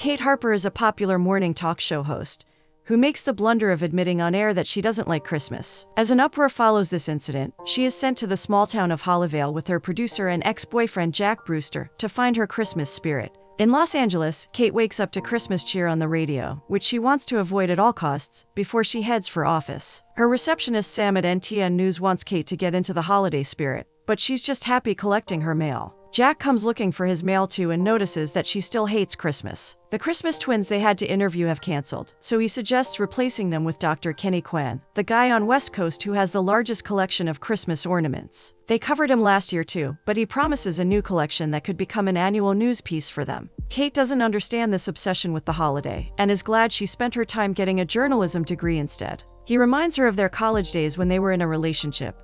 Kate Harper is a popular morning talk show host who makes the blunder of admitting on air that she doesn't like Christmas. As an uproar follows this incident, she is sent to the small town of Hollyvale with her producer and ex-boyfriend Jack Brewster to find her Christmas spirit. In Los Angeles, Kate wakes up to Christmas cheer on the radio, which she wants to avoid at all costs before she heads for office. Her receptionist Sam at NTN News wants Kate to get into the holiday spirit, but she's just happy collecting her mail. Jack comes looking for his mail too and notices that she still hates Christmas. The Christmas twins they had to interview have canceled, so he suggests replacing them with Dr. Kenny Kwan, the guy on West Coast who has the largest collection of Christmas ornaments. They covered him last year too, but he promises a new collection that could become an annual news piece for them. Kate doesn't understand this obsession with the holiday, and is glad she spent her time getting a journalism degree instead. He reminds her of their college days when they were in a relationship,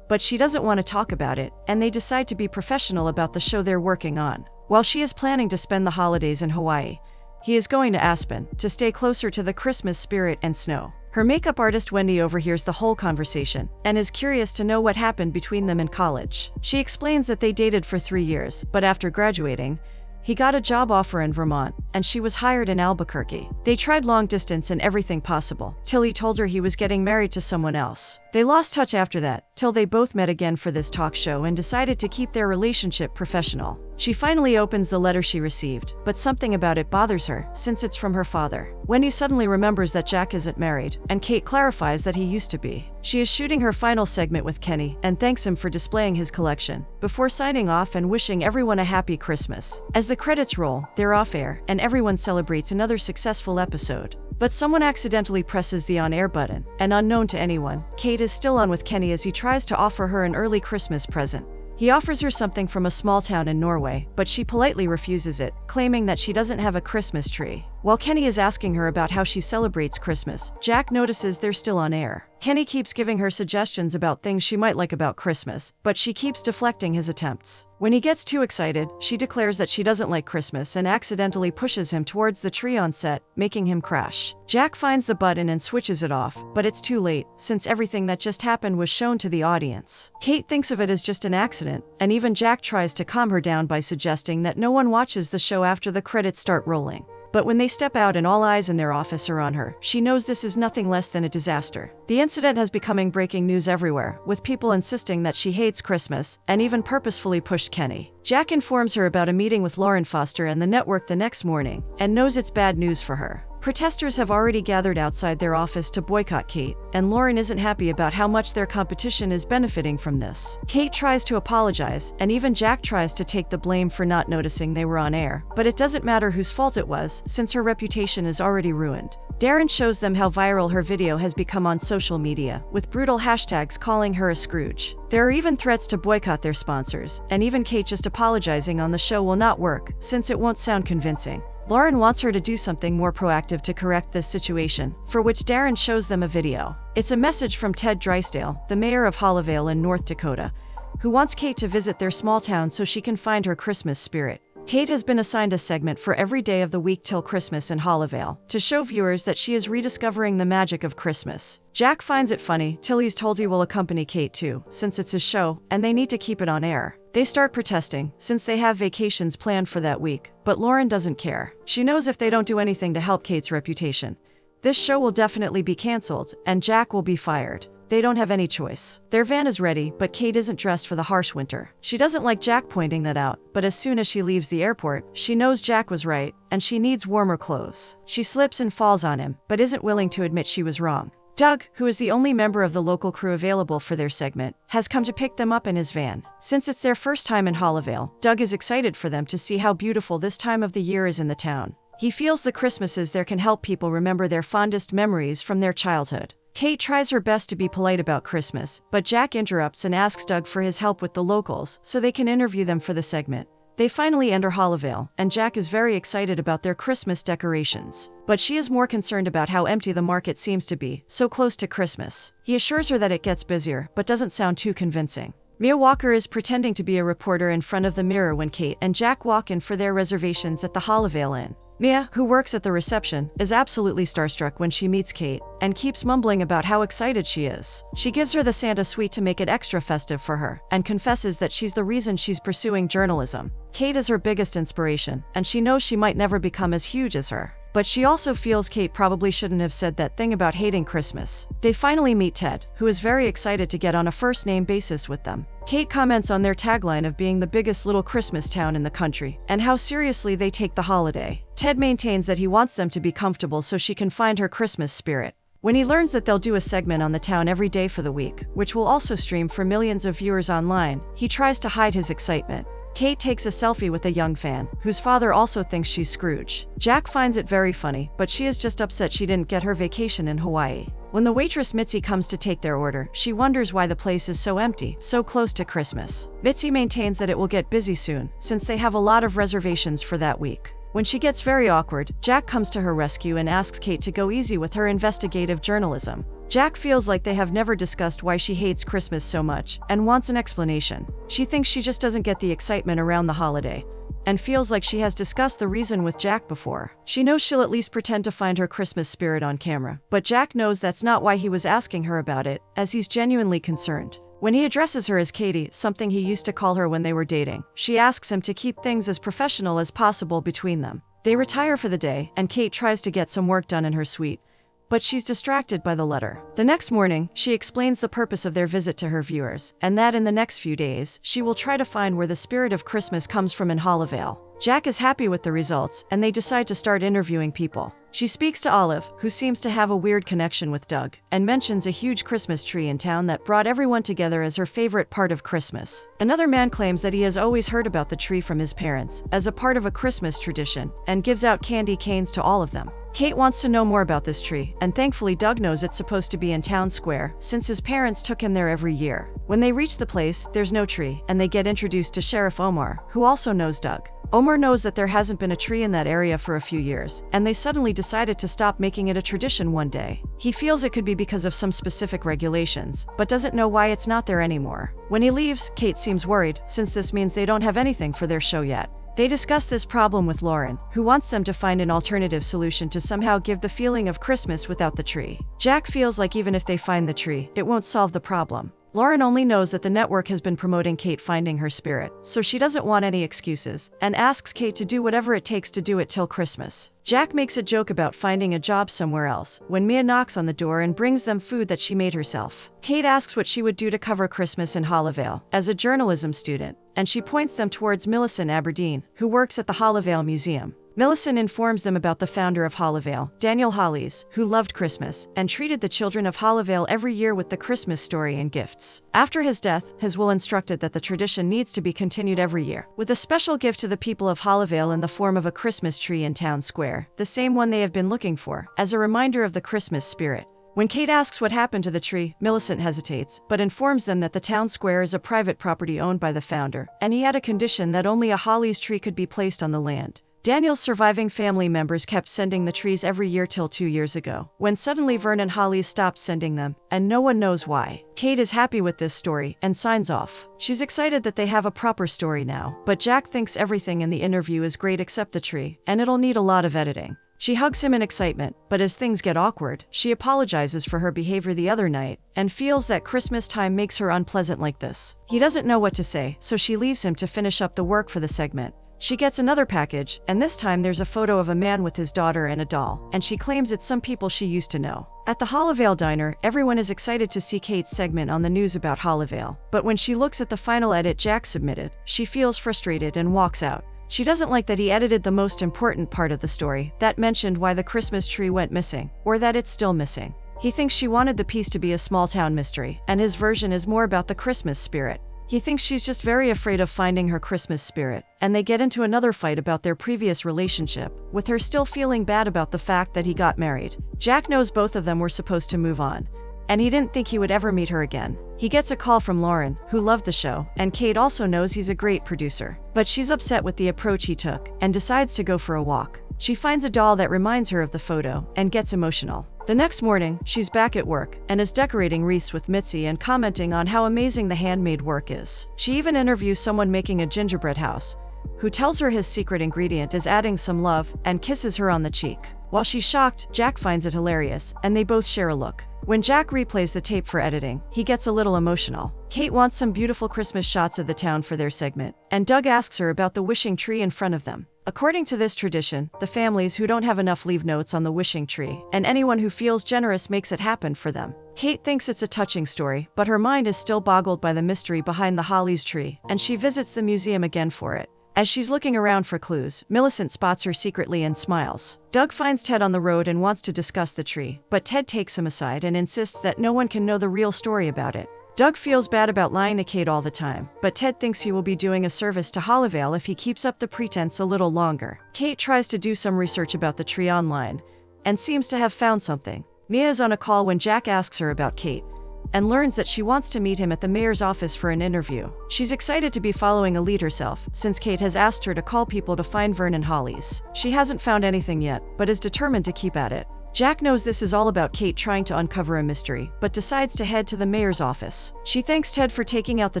but she doesn't want to talk about it, and they decide to be professional about the show they're working on. While she is planning to spend the holidays in Hawaii, he is going to Aspen to stay closer to the Christmas spirit and snow. Her makeup artist Wendy overhears the whole conversation and is curious to know what happened between them in college. She explains that they dated for 3 years, but after graduating, he got a job offer in Vermont, and she was hired in Albuquerque. They tried long distance and everything possible, till he told her he was getting married to someone else. They lost touch after that, till they both met again for this talk show and decided to keep their relationship professional. She finally opens the letter she received, but something about it bothers her, since it's from her father. Wendy suddenly remembers that Jack isn't married, and Kate clarifies that he used to be. She is shooting her final segment with Kenny, and thanks him for displaying his collection, before signing off and wishing everyone a happy Christmas. As the credits roll, they're off air, and everyone celebrates another successful episode. But someone accidentally presses the on-air button, and unknown to anyone, Kate is still on with Kenny as he tries to offer her an early Christmas present. He offers her something from a small town in Norway, but she politely refuses it, claiming that she doesn't have a Christmas tree. While Kenny is asking her about how she celebrates Christmas, Jack notices they're still on air. Kenny keeps giving her suggestions about things she might like about Christmas, but she keeps deflecting his attempts. When he gets too excited, she declares that she doesn't like Christmas and accidentally pushes him towards the tree on set, making him crash. Jack finds the button and switches it off, but it's too late, since everything that just happened was shown to the audience. Kate thinks of it as just an accident, and even Jack tries to calm her down by suggesting that no one watches the show after the credits start rolling. But when they step out and all eyes in their office are on her, she knows this is nothing less than a disaster. The incident has become breaking news everywhere, with people insisting that she hates Christmas, and even purposefully pushed Kenny. Jack informs her about a meeting with Lauren Foster and the network the next morning, and knows it's bad news for her. Protesters have already gathered outside their office to boycott Kate, and Lauren isn't happy about how much their competition is benefiting from this. Kate tries to apologize, and even Jack tries to take the blame for not noticing they were on air, but it doesn't matter whose fault it was, since her reputation is already ruined. Darren shows them how viral her video has become on social media, with brutal hashtags calling her a Scrooge. There are even threats to boycott their sponsors, and even Kate just apologizing on the show will not work, since it won't sound convincing. Lauren wants her to do something more proactive to correct this situation, for which Darren shows them a video. It's a message from Ted Drysdale, the mayor of Hollyvale in North Dakota, who wants Kate to visit their small town so she can find her Christmas spirit. Kate has been assigned a segment for every day of the week till Christmas in Hollyvale, to show viewers that she is rediscovering the magic of Christmas. Jack finds it funny, till he's told he will accompany Kate too, since it's his show, and they need to keep it on air. They start protesting, since they have vacations planned for that week, but Lauren doesn't care. She knows if they don't do anything to help Kate's reputation, this show will definitely be canceled, and Jack will be fired. They don't have any choice. Their van is ready, but Kate isn't dressed for the harsh winter. She doesn't like Jack pointing that out, but as soon as she leaves the airport, she knows Jack was right, and she needs warmer clothes. She slips and falls on him, but isn't willing to admit she was wrong. Doug, who is the only member of the local crew available for their segment, has come to pick them up in his van. Since it's their first time in Hollyvale, Doug is excited for them to see how beautiful this time of the year is in the town. He feels the Christmases there can help people remember their fondest memories from their childhood. Kate tries her best to be polite about Christmas, but Jack interrupts and asks Doug for his help with the locals so they can interview them for the segment. They finally enter Hollyvale, and Jack is very excited about their Christmas decorations. But she is more concerned about how empty the market seems to be, so close to Christmas. He assures her that it gets busier, but doesn't sound too convincing. Mia Walker is pretending to be a reporter in front of the mirror when Kate and Jack walk in for their reservations at the Hollyvale Inn. Mia, who works at the reception, is absolutely starstruck when she meets Kate and keeps mumbling about how excited she is. She gives her the Santa suite to make it extra festive for her and confesses that she's the reason she's pursuing journalism. Kate is her biggest inspiration, and she knows she might never become as huge as her. But she also feels Kate probably shouldn't have said that thing about hating Christmas. They finally meet Ted, who is very excited to get on a first-name basis with them. Kate comments on their tagline of being the biggest little Christmas town in the country, and how seriously they take the holiday. Ted maintains that he wants them to be comfortable so she can find her Christmas spirit. When he learns that they'll do a segment on the town every day for the week, which will also stream for millions of viewers online, he tries to hide his excitement. Kate takes a selfie with a young fan, whose father also thinks she's Scrooge. Jack finds it very funny, but she is just upset she didn't get her vacation in Hawaii. When the waitress Mitzi comes to take their order, she wonders why the place is so empty, so close to Christmas. Mitzi maintains that it will get busy soon, since they have a lot of reservations for that week. When she gets very awkward, Jack comes to her rescue and asks Kate to go easy with her investigative journalism. Jack feels like they have never discussed why she hates Christmas so much and wants an explanation. She thinks she just doesn't get the excitement around the holiday and feels like she has discussed the reason with Jack before. She knows she'll at least pretend to find her Christmas spirit on camera, but Jack knows that's not why he was asking her about it, as he's genuinely concerned. When he addresses her as Katie, something he used to call her when they were dating, she asks him to keep things as professional as possible between them. They retire for the day, and Kate tries to get some work done in her suite, but she's distracted by the letter. The next morning, she explains the purpose of their visit to her viewers, and that in the next few days, she will try to find where the spirit of Christmas comes from in Hollowvale. Jack is happy with the results, and they decide to start interviewing people. She speaks to Olive, who seems to have a weird connection with Doug, and mentions a huge Christmas tree in town that brought everyone together as her favorite part of Christmas. Another man claims that he has always heard about the tree from his parents, as a part of a Christmas tradition, and gives out candy canes to all of them. Kate wants to know more about this tree, and thankfully Doug knows it's supposed to be in town square, since his parents took him there every year. When they reach the place, there's no tree, and they get introduced to Sheriff Omar, who also knows Doug. Omar knows that there hasn't been a tree in that area for a few years, and they suddenly decided to stop making it a tradition one day. He feels it could be because of some specific regulations, but doesn't know why it's not there anymore. When he leaves, Kate seems worried, since this means they don't have anything for their show yet. They discuss this problem with Lauren, who wants them to find an alternative solution to somehow give the feeling of Christmas without the tree. Jack feels like even if they find the tree, it won't solve the problem. Lauren only knows that the network has been promoting Kate finding her spirit, so she doesn't want any excuses, and asks Kate to do whatever it takes to do it till Christmas. Jack makes a joke about finding a job somewhere else, when Mia knocks on the door and brings them food that she made herself. Kate asks what she would do to cover Christmas in Hollowvale, as a journalism student, and she points them towards Millicent Aberdeen, who works at the Hollowvale Museum. Millicent informs them about the founder of Hollowvale, Daniel Hollies, who loved Christmas and treated the children of Hollowvale every year with the Christmas story and gifts. After his death, his will instructed that the tradition needs to be continued every year, with a special gift to the people of Hollowvale in the form of a Christmas tree in town square, the same one they have been looking for, as a reminder of the Christmas spirit. When Kate asks what happened to the tree, Millicent hesitates, but informs them that the town square is a private property owned by the founder, and he had a condition that only a Hollies tree could be placed on the land. Daniel's surviving family members kept sending the trees every year till 2 years ago, when suddenly Vernon Hollies stopped sending them, and no one knows why. Kate is happy with this story, and signs off. She's excited that they have a proper story now, but Jack thinks everything in the interview is great except the tree, and it'll need a lot of editing. She hugs him in excitement, but as things get awkward, she apologizes for her behavior the other night, and feels that Christmas time makes her unpleasant like this. He doesn't know what to say, so she leaves him to finish up the work for the segment. She gets another package, and this time there's a photo of a man with his daughter and a doll, and she claims it's some people she used to know. At the Hollowvale diner, everyone is excited to see Kate's segment on the news about Hollowvale, but when she looks at the final edit Jack submitted, she feels frustrated and walks out. She doesn't like that he edited the most important part of the story, that mentioned why the Christmas tree went missing, or that it's still missing. He thinks she wanted the piece to be a small-town mystery, and his version is more about the Christmas spirit. He thinks she's just very afraid of finding her Christmas spirit, and they get into another fight about their previous relationship, with her still feeling bad about the fact that he got married. Jack knows both of them were supposed to move on, and he didn't think he would ever meet her again. He gets a call from Lauren, who loved the show, and Kate also knows he's a great producer. But she's upset with the approach he took, and decides to go for a walk. She finds a doll that reminds her of the photo, and gets emotional. The next morning, she's back at work, and is decorating wreaths with Mitzi and commenting on how amazing the handmade work is. She even interviews someone making a gingerbread house, who tells her his secret ingredient is adding some love and kisses her on the cheek. While she's shocked, Jack finds it hilarious, and they both share a look. When Jack replays the tape for editing, he gets a little emotional. Kate wants some beautiful Christmas shots of the town for their segment, and Doug asks her about the wishing tree in front of them. According to this tradition, the families who don't have enough leave notes on the wishing tree, and anyone who feels generous makes it happen for them. Kate thinks it's a touching story, but her mind is still boggled by the mystery behind the holly's tree, and she visits the museum again for it. As she's looking around for clues, Millicent spots her secretly and smiles. Doug finds Ted on the road and wants to discuss the tree, but Ted takes him aside and insists that no one can know the real story about it. Doug feels bad about lying to Kate all the time, but Ted thinks he will be doing a service to Hollyvale if he keeps up the pretense a little longer. Kate tries to do some research about the tree online, and seems to have found something. Mia is on a call when Jack asks her about Kate, and learns that she wants to meet him at the mayor's office for an interview. She's excited to be following a lead herself, since Kate has asked her to call people to find Vernon Hollies. She hasn't found anything yet, but is determined to keep at it. Jack knows this is all about Kate trying to uncover a mystery, but decides to head to the mayor's office. She thanks Ted for taking out the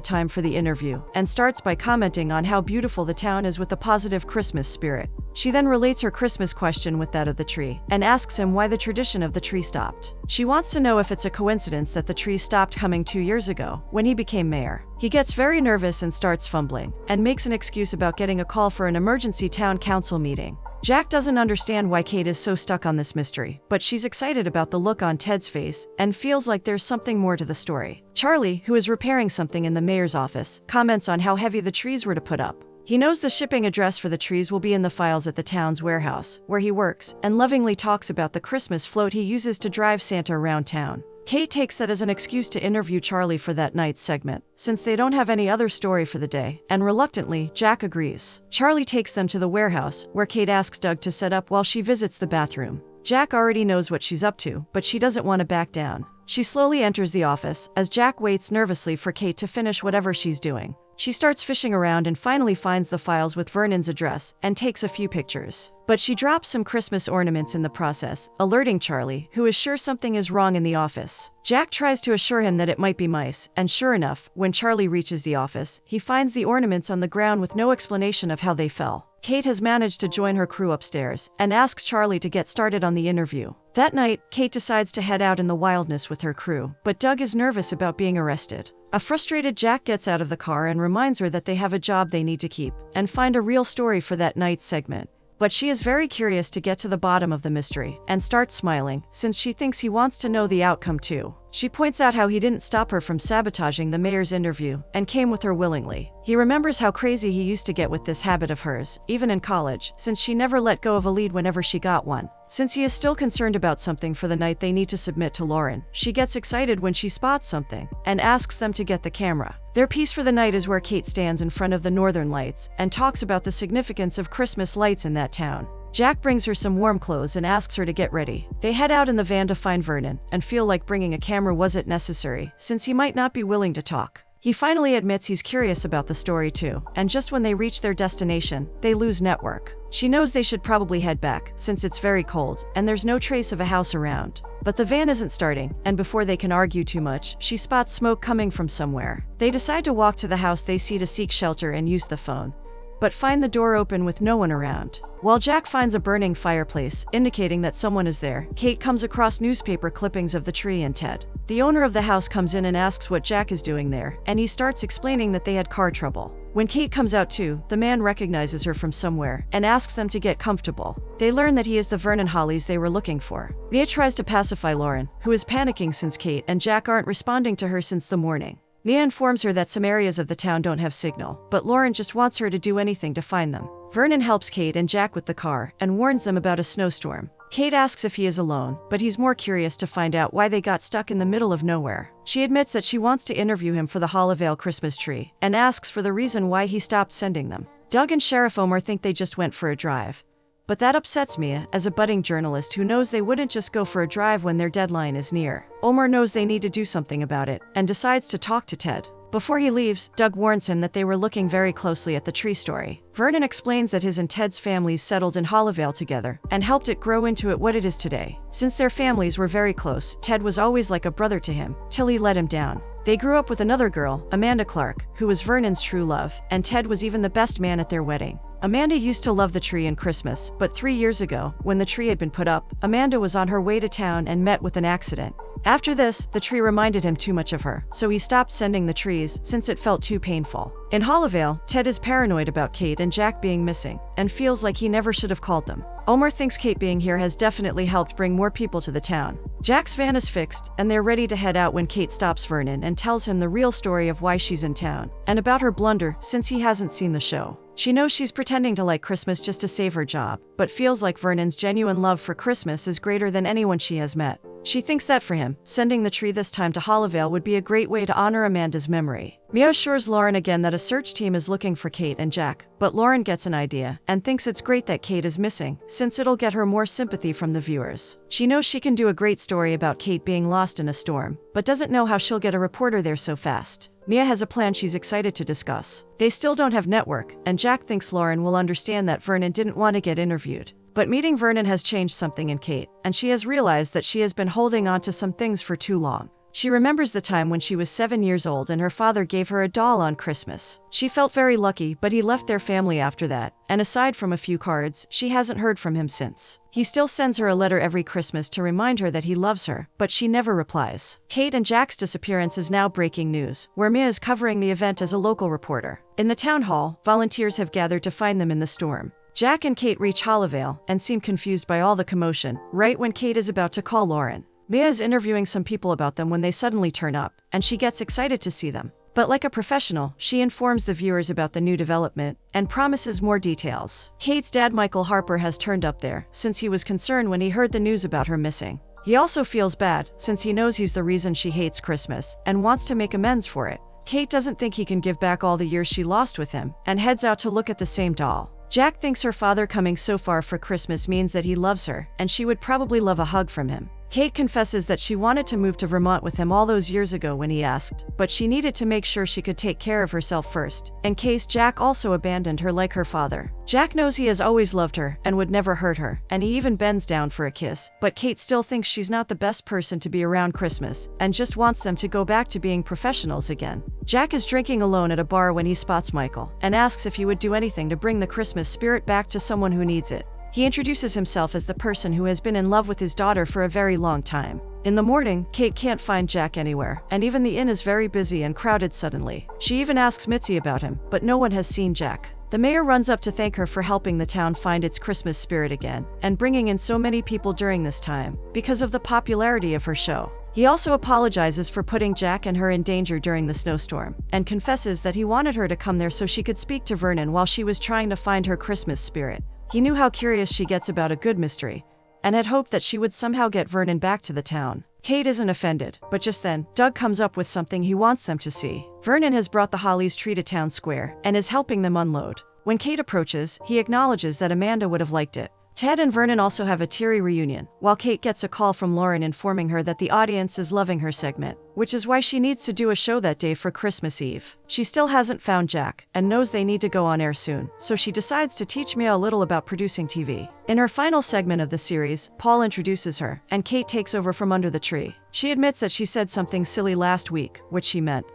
time for the interview, and starts by commenting on how beautiful the town is with a positive Christmas spirit. She then relates her Christmas question with that of the tree, and asks him why the tradition of the tree stopped. She wants to know if it's a coincidence that the tree stopped coming 2 years ago, when he became mayor. He gets very nervous and starts fumbling, and makes an excuse about getting a call for an emergency town council meeting. Jack doesn't understand why Kate is so stuck on this mystery, but she's excited about the look on Ted's face, and feels like there's something more to the story. Charlie, who is repairing something in the mayor's office, comments on how heavy the trees were to put up. He knows the shipping address for the trees will be in the files at the town's warehouse, where he works, and lovingly talks about the Christmas float he uses to drive Santa around town. Kate takes that as an excuse to interview Charlie for that night's segment, since they don't have any other story for the day, and reluctantly, Jack agrees. Charlie takes them to the warehouse, where Kate asks Doug to set up while she visits the bathroom. Jack already knows what she's up to, but she doesn't want to back down. She slowly enters the office, as Jack waits nervously for Kate to finish whatever she's doing. She starts fishing around and finally finds the files with Vernon's address, and takes a few pictures. But she drops some Christmas ornaments in the process, alerting Charlie, who is sure something is wrong in the office. Jack tries to assure him that it might be mice, and sure enough, when Charlie reaches the office, he finds the ornaments on the ground with no explanation of how they fell. Kate has managed to join her crew upstairs, and asks Charlie to get started on the interview. That night, Kate decides to head out in the wilderness with her crew, but Doug is nervous about being arrested. A frustrated Jack gets out of the car and reminds her that they have a job they need to keep, and find a real story for that night's segment. But she is very curious to get to the bottom of the mystery, and starts smiling, since she thinks he wants to know the outcome too. She points out how he didn't stop her from sabotaging the mayor's interview, and came with her willingly. He remembers how crazy he used to get with this habit of hers, even in college, since she never let go of a lead whenever she got one. Since he is still concerned about something for the night they need to submit to Lauren, she gets excited when she spots something, and asks them to get the camera. Their piece for the night is where Kate stands in front of the northern lights, and talks about the significance of Christmas lights in that town. Jack brings her some warm clothes and asks her to get ready. They head out in the van to find Vernon, and feel like bringing a camera wasn't necessary, since he might not be willing to talk. He finally admits he's curious about the story too, and just when they reach their destination, they lose network. She knows they should probably head back, since it's very cold, and there's no trace of a house around. But the van isn't starting, and before they can argue too much, she spots smoke coming from somewhere. They decide to walk to the house they see to seek shelter and use the phone, but find the door open with no one around. While Jack finds a burning fireplace, indicating that someone is there, Kate comes across newspaper clippings of the tree and Ted. The owner of the house comes in and asks what Jack is doing there, and he starts explaining that they had car trouble. When Kate comes out too, the man recognizes her from somewhere, and asks them to get comfortable. They learn that he is the Vernon Hollies they were looking for. Mia tries to pacify Lauren, who is panicking since Kate and Jack aren't responding to her since the morning. Mia informs her that some areas of the town don't have signal, but Lauren just wants her to do anything to find them. Vernon helps Kate and Jack with the car, and warns them about a snowstorm. Kate asks if he is alone, but he's more curious to find out why they got stuck in the middle of nowhere. She admits that she wants to interview him for the Hollyvale Christmas tree, and asks for the reason why he stopped sending them. Doug and Sheriff Omar think they just went for a drive. But that upsets Mia, as a budding journalist who knows they wouldn't just go for a drive when their deadline is near. Omar knows they need to do something about it, and decides to talk to Ted. Before he leaves, Doug warns him that they were looking very closely at the tree story. Vernon explains that his and Ted's families settled in Hollivale together and helped it grow into what it is today. Since their families were very close, Ted was always like a brother to him, till he let him down. They grew up with another girl, Amanda Clark, who was Vernon's true love, and Ted was even the best man at their wedding. Amanda used to love the tree and Christmas, but 3 years ago, when the tree had been put up, Amanda was on her way to town and met with an accident. After this, the tree reminded him too much of her, so he stopped sending the trees since it felt too painful. In Hollivale, Ted is paranoid about Kate and Jack being missing, and feels like he never should have called them. Omer thinks Kate being here has definitely helped bring more people to the town. Jack's van is fixed, and they're ready to head out when Kate stops Vernon and tells him the real story of why she's in town, and about her blunder since he hasn't seen the show. She knows she's pretending to like Christmas just to save her job, but feels like Vernon's genuine love for Christmas is greater than anyone she has met. She thinks that for him, sending the tree this time to Hollivale would be a great way to honor Amanda's memory. Mia assures Lauren again that a search team is looking for Kate and Jack, but Lauren gets an idea and thinks it's great that Kate is missing, since it'll get her more sympathy from the viewers. She knows she can do a great story about Kate being lost in a storm, but doesn't know how she'll get a reporter there so fast. Mia has a plan she's excited to discuss. They still don't have network, and Jack thinks Lauren will understand that Vernon didn't want to get interviewed. But meeting Vernon has changed something in Kate, and she has realized that she has been holding on to some things for too long. She remembers the time when she was 7 years old and her father gave her a doll on Christmas. She felt very lucky, but he left their family after that, and aside from a few cards, she hasn't heard from him since. He still sends her a letter every Christmas to remind her that he loves her, but she never replies. Kate and Jack's disappearance is now breaking news, where Mia is covering the event as a local reporter. In the town hall, volunteers have gathered to find them in the storm. Jack and Kate reach Hollivale and seem confused by all the commotion, right when Kate is about to call Lauren. Mia is interviewing some people about them when they suddenly turn up, and she gets excited to see them. But like a professional, she informs the viewers about the new development and promises more details. Kate's dad, Michael Harper, has turned up there, since he was concerned when he heard the news about her missing. He also feels bad, since he knows he's the reason she hates Christmas, and wants to make amends for it. Kate doesn't think he can give back all the years she lost with him, and heads out to look at the same doll. Jack thinks her father coming so far for Christmas means that he loves her, and she would probably love a hug from him. Kate confesses that she wanted to move to Vermont with him all those years ago when he asked, but she needed to make sure she could take care of herself first, in case Jack also abandoned her like her father. Jack knows he has always loved her and would never hurt her, and he even bends down for a kiss, but Kate still thinks she's not the best person to be around Christmas, and just wants them to go back to being professionals again. Jack is drinking alone at a bar when he spots Michael, and asks if he would do anything to bring the Christmas spirit back to someone who needs it. He introduces himself as the person who has been in love with his daughter for a very long time. In the morning, Kate can't find Jack anywhere, and even the inn is very busy and crowded suddenly. She even asks Mitzi about him, but no one has seen Jack. The mayor runs up to thank her for helping the town find its Christmas spirit again, and bringing in so many people during this time, because of the popularity of her show. He also apologizes for putting Jack and her in danger during the snowstorm, and confesses that he wanted her to come there so she could speak to Vernon while she was trying to find her Christmas spirit. He knew how curious she gets about a good mystery, and had hoped that she would somehow get Vernon back to the town. Kate isn't offended, but just then, Doug comes up with something he wants them to see. Vernon has brought the Hollies tree to town square, and is helping them unload. When Kate approaches, he acknowledges that Amanda would have liked it. Ted and Vernon also have a teary reunion, while Kate gets a call from Lauren informing her that the audience is loving her segment, which is why she needs to do a show that day for Christmas Eve. She still hasn't found Jack, and knows they need to go on air soon, so she decides to teach Mia a little about producing TV. In her final segment of the series, Paul introduces her, and Kate takes over from under the tree. She admits that she said something silly last week, which she meant.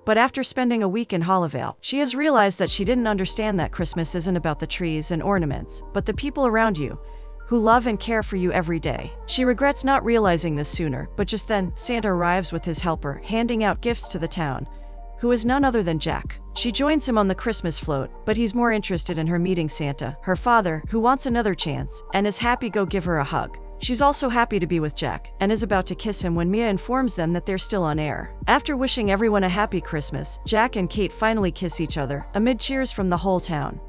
But after spending a week in Hollivale, she has realized that she didn't understand that Christmas isn't about the trees and ornaments, but the people around you, who love and care for you every day. She regrets not realizing this sooner, but just then, Santa arrives with his helper, handing out gifts to the town, who is none other than Jack. She joins him on the Christmas float, but he's more interested in her meeting Santa, her father, who wants another chance, and is happy to give her a hug. She's also happy to be with Jack, and is about to kiss him when Mia informs them that they're still on air. After wishing everyone a happy Christmas, Jack and Kate finally kiss each other, amid cheers from the whole town.